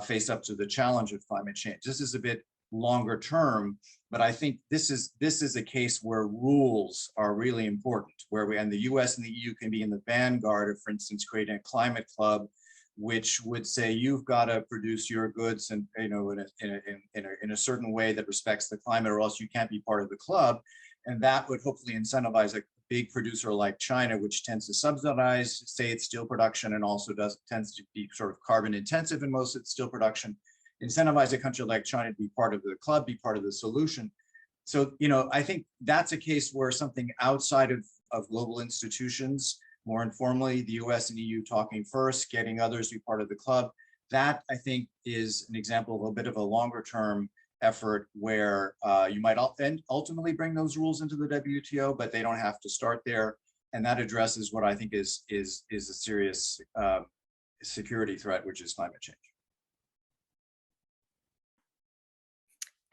face up to the challenge of climate change. This is a bit longer term, but I think this is a case where rules are really important, where and the US and the EU can be in the vanguard of, for instance, creating a climate club which would say you've got to produce your goods and in a certain way that respects the climate, or else you can't be part of the club. And that would hopefully incentivize a big producer like China, which tends to subsidize, say, its steel production, and also tends to be sort of carbon intensive in most of its steel production, incentivize a country like China to be part of the club, be part of the solution. So, I think that's a case where something outside of global institutions, more informally, the US and EU talking first, getting others to be part of the club, that I think is an example of a bit of a longer term effort where you might ultimately bring those rules into the WTO, but they don't have to start there. And that addresses what I think is a serious security threat, which is climate change.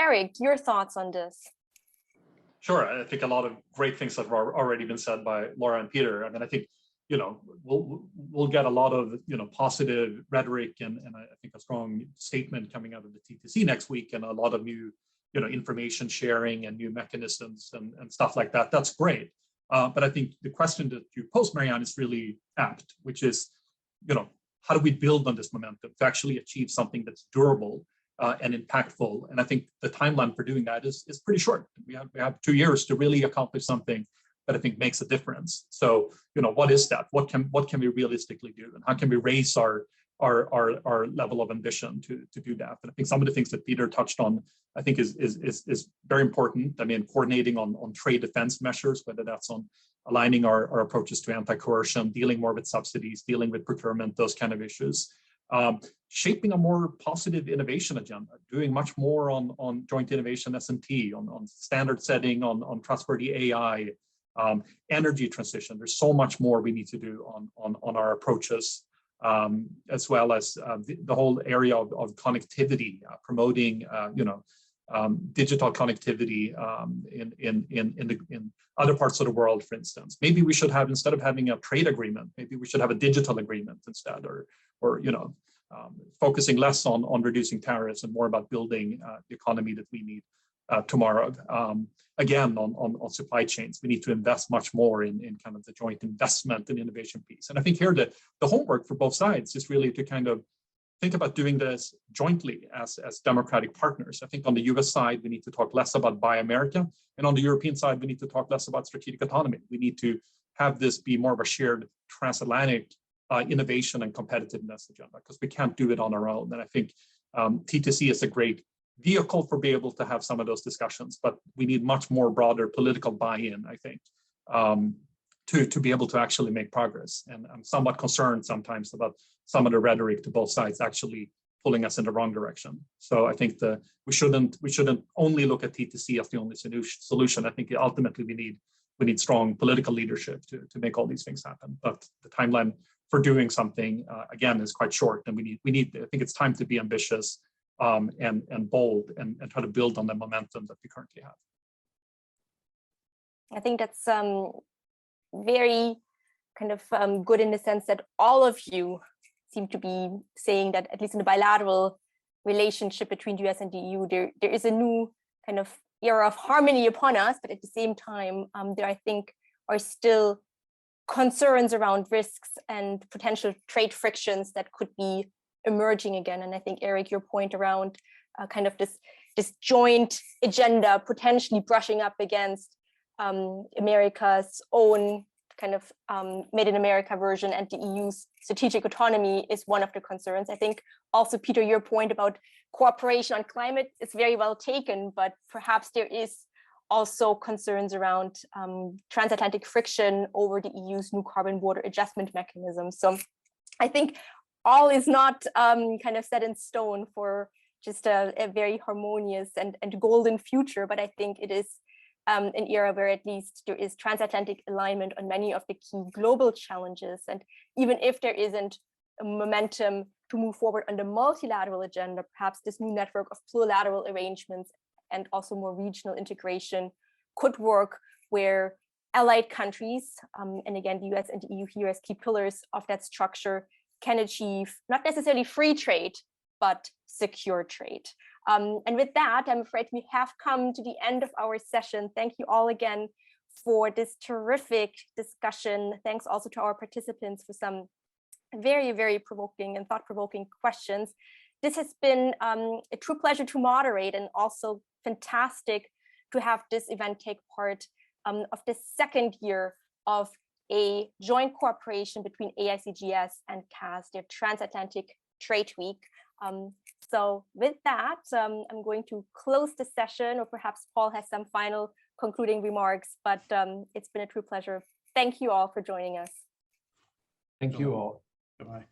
Erik, your thoughts on this?
Sure, I think a lot of great things have already been said by Laura and Peter. I mean, I think we'll get a lot of positive rhetoric and I think a strong statement coming out of the TTC next week, and a lot of new information sharing and new mechanisms and stuff like that. That's great. But I think the question that you posed, Marianne, is really apt, which is how do we build on this momentum to actually achieve something that's durable and impactful? And I think the timeline for doing that is pretty short. We have 2 years to really accomplish something that I think makes a difference. So, what is that? What can we realistically do, and how can we raise our level of ambition to do that? And I think some of the things that Peter touched on, I think is very important. I mean, coordinating on trade defense measures, whether that's on aligning our approaches to anti-coercion, dealing more with subsidies, dealing with procurement, those kind of issues. Shaping a more positive innovation agenda, doing much more on joint innovation S&T, on standard setting, on trustworthy AI, energy transition. There's so much more we need to do on our approaches, as well as the whole area of connectivity, promoting digital connectivity in other parts of the world, for instance. Maybe we should have, instead of having a trade agreement, maybe we should have a digital agreement instead, or focusing less on reducing tariffs and more about building the economy that we need tomorrow. Again, on supply chains, we need to invest much more in kind of the joint investment and innovation piece. And I think here the homework for both sides is really to kind of think about doing this jointly as democratic partners. I think on the US side, we need to talk less about Buy America, and on the European side, we need to talk less about strategic autonomy. We need to have this be more of a shared transatlantic innovation and competitiveness agenda, because we can't do it on our own. And I think TTC is a great vehicle for being able to have some of those discussions, but we need much more broader political buy-in, I think, to be able to actually make progress. And I'm somewhat concerned sometimes about some of the rhetoric to both sides actually pulling us in the wrong direction. So I think we shouldn't only look at TTC as the only solution. I think ultimately we need strong political leadership to make all these things happen. But the timeline for doing something again is quite short, and I think it's time to be ambitious and bold and try to build on the momentum that we currently have.
I think that's very kind of good in the sense that all of you seem to be saying that, at least in the bilateral relationship between the US and the EU, there is a new kind of era of harmony upon us, but at the same time, there I think are still concerns around risks and potential trade frictions that could be emerging again. And I think, Erik, your point around kind of this joint agenda potentially brushing up against America's own kind of made in America version and the EU's strategic autonomy is one of the concerns. I think also, Peter, your point about cooperation on climate is very well taken, but perhaps there is also concerns around transatlantic friction over the EU's new carbon border adjustment mechanism. So I think all is not kind of set in stone for just a very harmonious and golden future, but I think it is an era where at least there is transatlantic alignment on many of the key global challenges. And even if there isn't a momentum to move forward on the multilateral agenda, perhaps this new network of plurilateral arrangements and also more regional integration could work, where allied countries, and again, the US and the EU here as key pillars of that structure, can achieve not necessarily free trade, but secure trade. And with that, I'm afraid we have come to the end of our session. Thank you all again for this terrific discussion. Thanks also to our participants for some very, very provoking and thought-provoking questions. This has been a true pleasure to moderate, and also fantastic to have this event take part of the second year of a joint cooperation between AICGS and KAS, their Transatlantic Trade Week. So with that, I'm going to close the session, or perhaps Paul has some final concluding remarks, but it's been a true pleasure. Thank you all for joining us.
Thank you all.
Goodbye.